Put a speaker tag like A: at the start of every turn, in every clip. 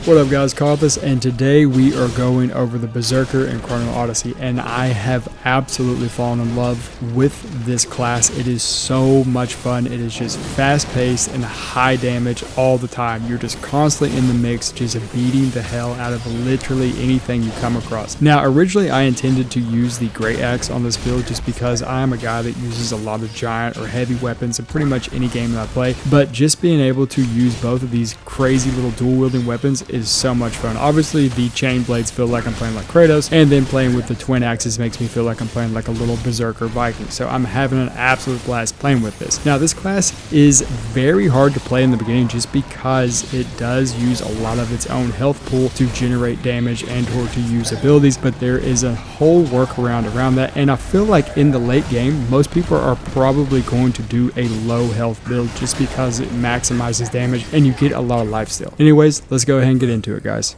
A: What up guys, Carthus, and today we are going over the Berserker in Chrono Odyssey, and I have absolutely fallen in love with this class. It is so much fun. It is just fast paced and high damage all the time. You're just constantly in the mix, just beating the hell out of literally anything you come across. Now originally I intended to use the Great Axe on this build just because I'm a guy that uses a lot of giant or heavy weapons in pretty much any game that I play, but just being able to use both of these crazy little dual wielding weapons is so much fun. Obviously the chain blades feel like I'm playing like Kratos, and then playing with the twin axes makes me feel like I'm playing like a little Berserker Viking. So I'm having an absolute blast playing with this. Now this class is very hard to play in the beginning just because it does use a lot of its own health pool to generate damage and or to use abilities, but there is a whole workaround around that, and I feel like in the late game most people are probably going to do a low health build just because it maximizes damage and you get a lot of life still. Anyways, let's go ahead and get into it, guys.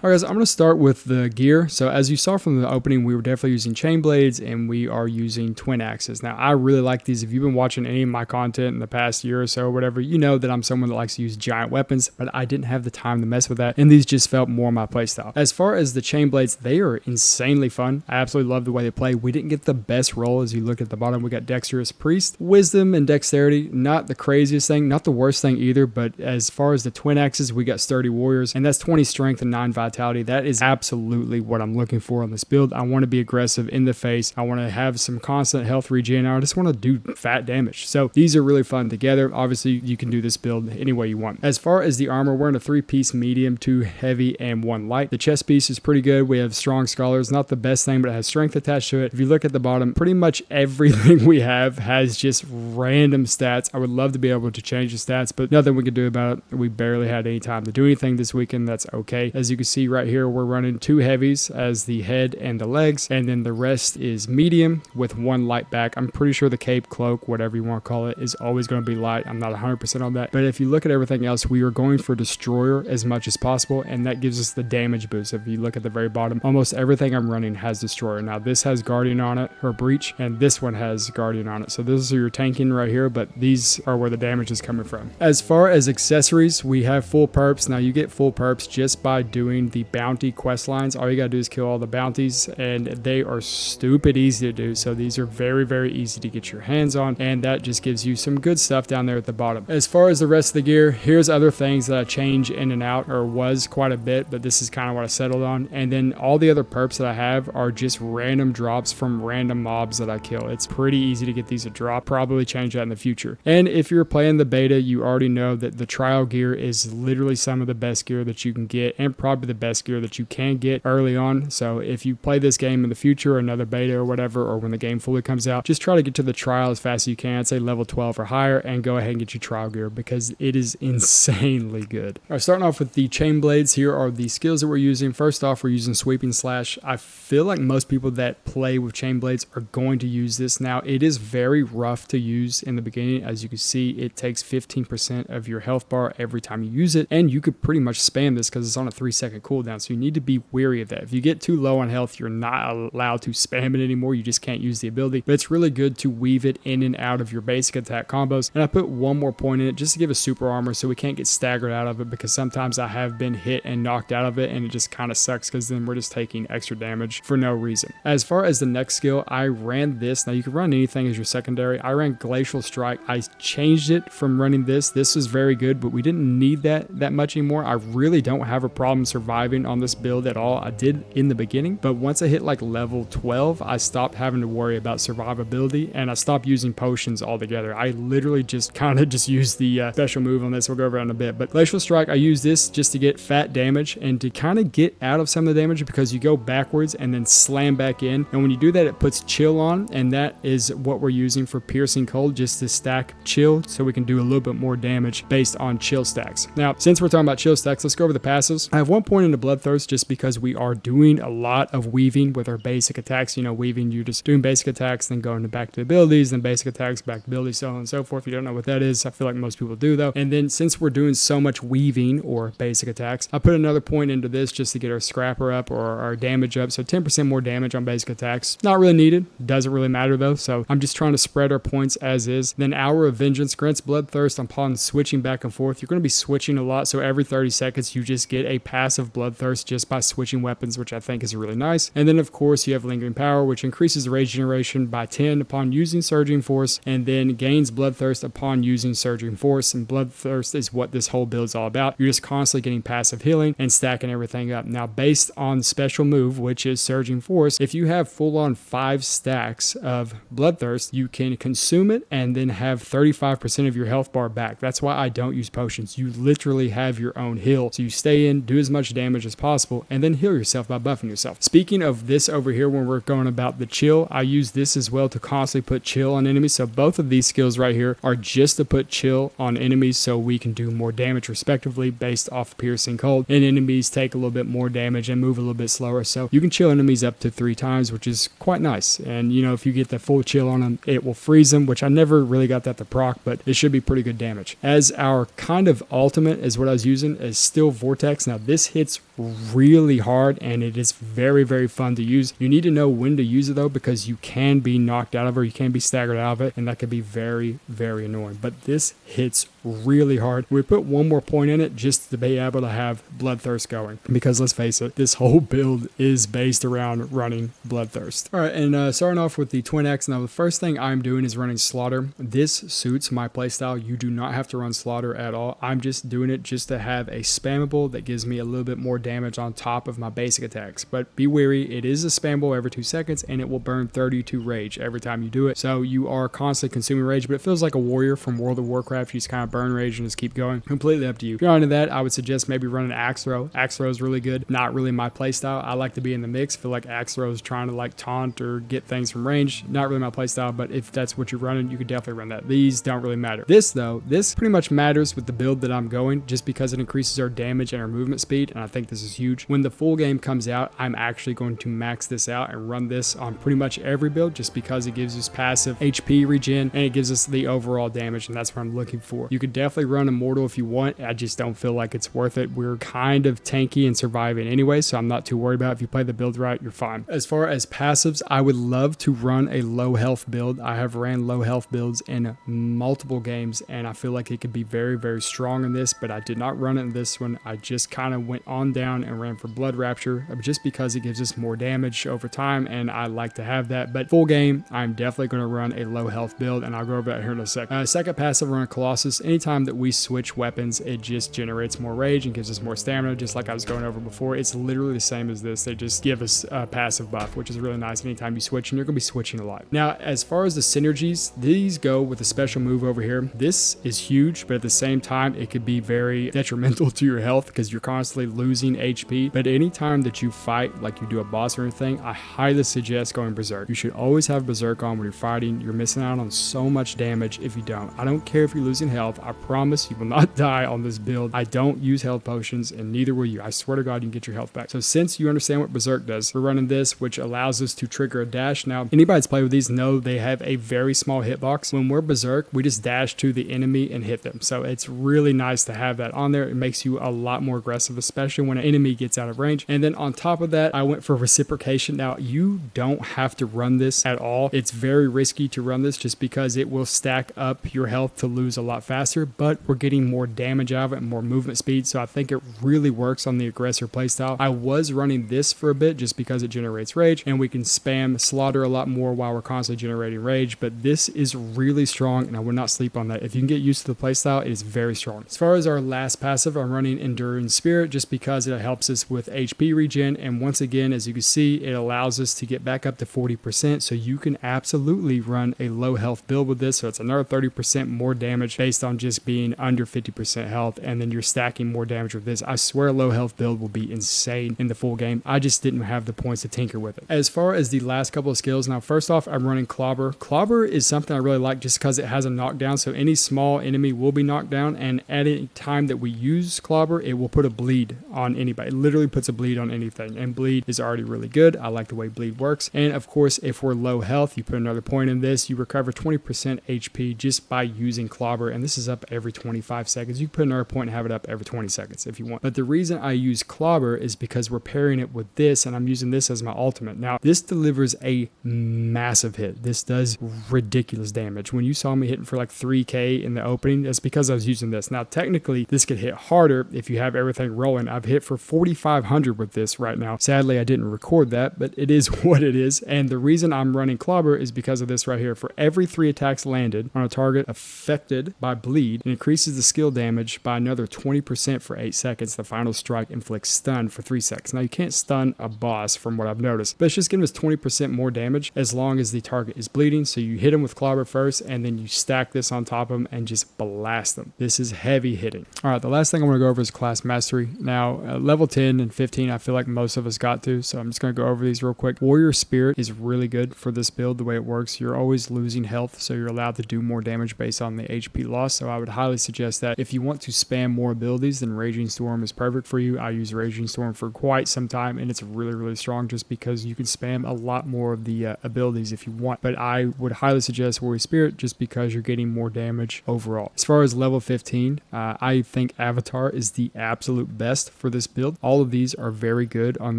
A: Alright guys, I'm going to start with the gear. So as you saw from the opening, we were definitely using chain blades and we are using twin axes. Now I really like these. If you've been watching any of my content in the past year or so or whatever, you know that I'm someone that likes to use giant weapons, but I didn't have the time to mess with that, and these just felt more my playstyle. As far as the chain blades, they are insanely fun. I absolutely love the way they play. We didn't get the best roll. As you look at the bottom, we got Dexterous Priest. Wisdom and Dexterity, not the craziest thing, not the worst thing either, but as far as the twin axes, we got Sturdy Warriors, and that's 20 strength and 9 vitality. That is absolutely what I'm looking for on this build. I want to be aggressive in the face. I want to have some constant health regen. I just want to do fat damage. So these are really fun together. Obviously, you can do this build any way you want. As far as the armor, we're in a 3-piece medium, 2 heavy, and 1 light. The chest piece is pretty good. We have strong scholars. Not the best thing, but it has strength attached to it. If you look at the bottom, pretty much everything we have has just random stats. I would love to be able to change the stats, but nothing we can do about it. We barely had any time to do anything this weekend. That's okay. As you can see right here, we're running 2 heavies as the head and the legs, and then the rest is medium with 1 light back. I'm pretty sure the cape, cloak, whatever you want to call it, is always going to be light. I'm not 100% on that, but if you look at everything else, we are going for destroyer as much as possible, and that gives us the damage boost. If you look at the very bottom, almost everything I'm running has destroyer. Now this has guardian on it, or breach, and this one has guardian on it. So this is your tanking right here, but these are where the damage is coming from. As far as accessories, we have full perps. Now you get full perps just by doing the bounty quest lines. All you gotta do is kill all the bounties, and they are stupid easy to do. So these are very easy to get your hands on, and that just gives you some good stuff down there at the bottom. As far as the rest of the gear, here's other things that I change in and out, or was quite a bit, but this is kind of what I settled on. And then all the other perps that I have are just random drops from random mobs that I kill. It's pretty easy to get these to drop. Probably change that in the future. And if you're playing the beta, you already know that the trial gear is literally some of the best gear that you can get, and probably the best gear that you can get early on. So if you play this game in the future, or another beta or whatever, or when the game fully comes out, just try to get to the trial as fast as you can. Say level 12 or higher, and go ahead and get your trial gear because it is insanely good. All right, starting off with the chain blades, here are the skills that we're using. First off, we're using sweeping slash. I feel like most people that play with chain blades are going to use this. Now it is very rough to use in the beginning. As you can see, it takes 15% of your health bar every time you use it, and you could pretty much spam this because it's on a 3-second cooldown. So you need to be wary of that. If you get too low on health, you're not allowed to spam it anymore. You just can't use the ability, but it's really good to weave it in and out of your basic attack combos. And I put 1 more point in it just to give us super armor so we can't get staggered out of it, because sometimes I have been hit and knocked out of it, and it just kind of sucks because then we're just taking extra damage for no reason. As far as the next skill, I ran this. Now you can run anything as your secondary. I ran Glacial Strike. I changed it from running this. This is very good, but we didn't need that much anymore. I really don't have a problem surviving on this build at all. I did in the beginning, but once I hit like level 12, I stopped having to worry about survivability, and I stopped using potions altogether. I literally just kind of use the special move on this. We'll go over it in a bit, but Glacial Strike, I use this just to get fat damage and to kind of get out of some of the damage, because you go backwards and then slam back in, and when you do that, it puts chill on, and that is what we're using for piercing cold, just to stack chill so we can do a little bit more damage based on chill stacks. Now since we're talking about chill stacks, let's go over the passives. I have 1 point going into Bloodthirst just because we are doing a lot of weaving with our basic attacks. You know, weaving, you're just doing basic attacks, then going back to the abilities, then basic attacks, back to abilities, so on and so forth. If you don't know what that is, I feel like most people do though. And then since we're doing so much weaving or basic attacks, I put another point into this just to get our scrapper up or our damage up. So 10% more damage on basic attacks. Not really needed. Doesn't really matter though. So I'm just trying to spread our points as is. Then Hour of Vengeance grants Bloodthirst upon switching back and forth. You're going to be switching a lot. So every 30 seconds, you just get a passive Bloodthirst just by switching weapons, which I think is really nice. And then of course you have Lingering Power, which increases the rage generation by 10 upon using Surging Force, and then gains Bloodthirst upon using Surging Force. And Bloodthirst is what this whole build is all about. You're just constantly getting passive healing and stacking everything up. Now, based on the special move, which is Surging Force, if you have full on 5 stacks of Bloodthirst, you can consume it and then have 35% of your health bar back. That's why I don't use potions. You literally have your own heal. So you stay in, do as much damage as possible, and then heal yourself by buffing yourself. Speaking of this over here, when we're going about the chill, I use this as well to constantly put chill on enemies. So both of these skills right here are just to put chill on enemies so we can do more damage respectively based off piercing cold, and enemies take a little bit more damage and move a little bit slower. So you can chill enemies up to 3 times, which is quite nice. And you know, if you get the full chill on them, it will freeze them, which I never really got that to proc, but it should be pretty good damage. As our kind of ultimate is what I was using is Still Vortex. Now this hits really hard and it is very, very fun to use. You need to know when to use it though, because you can be knocked out of it or you can be staggered out of it, and that could be very, very annoying. But this hits really hard. We put one more point in it just to be able to have Bloodthirst going, because let's face it, this whole build is based around running Bloodthirst. All right, and starting off with the Twin Axe. Now the first thing I'm doing is running Slaughter. This suits my playstyle. You do not have to run Slaughter at all. I'm just doing it just to have a spammable that gives me a little bit more damage on top of my basic attacks. But be wary, it is a spammable every 2 seconds and it will burn 32 rage every time you do it. So you are constantly consuming rage, but it feels like a warrior from World of Warcraft. You just kind of burn rage and just keep going. Completely up to you. If you're onto that, I would suggest maybe running Axe Throw. Axe Throw is really good. Not really my playstyle. I like to be in the mix. Feel like Axe Throw is trying to like taunt or get things from range. Not really my playstyle, but if that's what you're running, you could definitely run that. These don't really matter. This though, this pretty much matters with the build that I'm going, just because it increases our damage and our movement speed, and I think this is huge. When the full game comes out, I'm actually going to max this out and run this on pretty much every build, just because it gives us passive HP regen and it gives us the overall damage, and that's what I'm looking for. You could definitely run Immortal if you want. I just don't feel like it's worth it. We're kind of tanky and surviving anyway, so I'm not too worried about it. If you play the build right, you're fine. As far as passives, I would love to run a low health build. I have ran low health builds in multiple games and I feel like it could be very, very strong in this, but I did not run it in this one. I just kind of went on down and ran for Blood Rapture just because it gives us more damage over time and I like to have that. But full game, I'm definitely going to run a low health build and I'll go over that here in a second. Second passive, run a Colossus. Anytime that we switch weapons, it just generates more rage and gives us more stamina, just like I was going over before. It's literally the same as this. They just give us a passive buff, which is really nice anytime you switch, and you're going to be switching a lot. Now, as far as the synergies, these go with a special move over here. This is huge, but at the same time, it could be very detrimental to your health because you're constantly losing HP. But anytime that you fight, like you do a boss or anything, I highly suggest going Berserk. You should always have Berserk on when you're fighting. You're missing out on so much damage if you don't. I don't care if you're losing health. I promise you will not die on this build. I don't use health potions and neither will you. I swear to God, you can get your health back. So since you understand what Berserk does, we're running this, which allows us to trigger a dash. Now, anybody that's played with these know they have a very small hitbox. When we're Berserk, we just dash to the enemy and hit them. So it's really nice to have that on there. It makes you a lot more aggressive, especially when an enemy gets out of range. And then on top of that, I went for reciprocation. Now, you don't have to run this at all. It's very risky to run this just because it will stack up your health to lose a lot faster, but we're getting more damage out of it and more movement speed. So I think it really works on the aggressor playstyle. I was running this for a bit just because it generates rage and we can spam Slaughter a lot more while we're constantly generating rage, but this is really strong and I would not sleep on that. If you can get used to the playstyle, it is very strong. As far as our last passive, I'm running Enduring Spirit just because it helps us with HP regen, and once again, as you can see, it allows us to get back up to 40%, so you can absolutely run a low health build with this. So it's another 30% more damage based on just being under 50% health, and then you're stacking more damage with this. I swear a low health build will be insane in the full game. I just didn't have the points to tinker with it. As far as the last couple of skills, now first off, I'm running Clobber. Clobber is something I really like just because it has a knockdown, so any small enemy will be knocked down, and at any time that we use Clobber, it will put a bleed on anybody. It literally puts a bleed on anything, and bleed is already really good. I like the way bleed works. And of course, if we're low health, you put another point in this, you recover 20% HP just by using Clobber, and this is up every 25 seconds. You can put another point and have it up every 20 seconds if you want. But the reason I use Clobber is because we're pairing it with this, and I'm using this as my ultimate. Now, this delivers a massive hit. This does ridiculous damage. When you saw me hitting for like 3k in the opening, that's because I was using this. Now, technically, this could hit harder if you have everything rolling. I've hit for 4,500 with this right now. Sadly, I didn't record that, but it is what it is. And the reason I'm running Clobber is because of this right here. For every 3 attacks landed on a target affected by bleed, it increases the skill damage by another 20% for 8 seconds. The final strike inflicts stun for 3 seconds. Now, you can't stun a boss from what I've noticed, but it's just giving us 20% more damage as long as the target is bleeding. So you hit him with Clobber first, and then you stack this on top of him and just blast them. This is heavy hitting. All right, the last thing I want to go over is class mastery. Now, level 10 and 15, I feel like most of us got to, so I'm just going to go over these real quick. Warrior Spirit is really good for this build. The way it works, you're always losing health, so you're allowed to do more damage based on the HP loss. So I would highly suggest that if you want to spam more abilities, then Raging Storm is perfect for you. I use Raging Storm for quite some time, and it's really, really strong just because you can spam a lot more of the abilities if you want. But I would highly suggest Warrior Spirit just because you're getting more damage overall. As far as level 15, I think Avatar is the absolute best for this build. All of these are very good on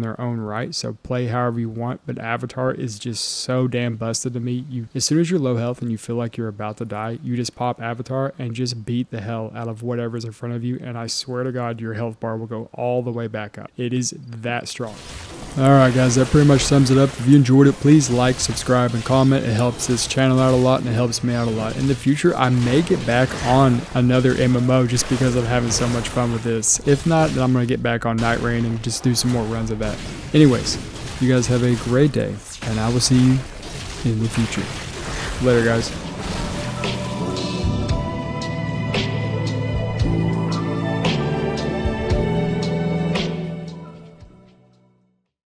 A: their own right, so play however you want, but Avatar is just so damn busted to me. As soon as you're low health and you feel like you're about to die, you just pop Avatar and just beat the hell out of whatever's in front of you, and I swear to God, your health bar will go all the way back up. It is that strong. Alright guys, that pretty much sums it up. If you enjoyed it, please like, subscribe, and comment. It helps this channel out a lot, and it helps me out a lot. In the future, I may get back on another MMO just because I'm having so much fun with this. If not, then I'm going to get back on Night Rain and just do some more runs of that. Anyways, you guys have a great day, and I will see you in the future. Later, guys.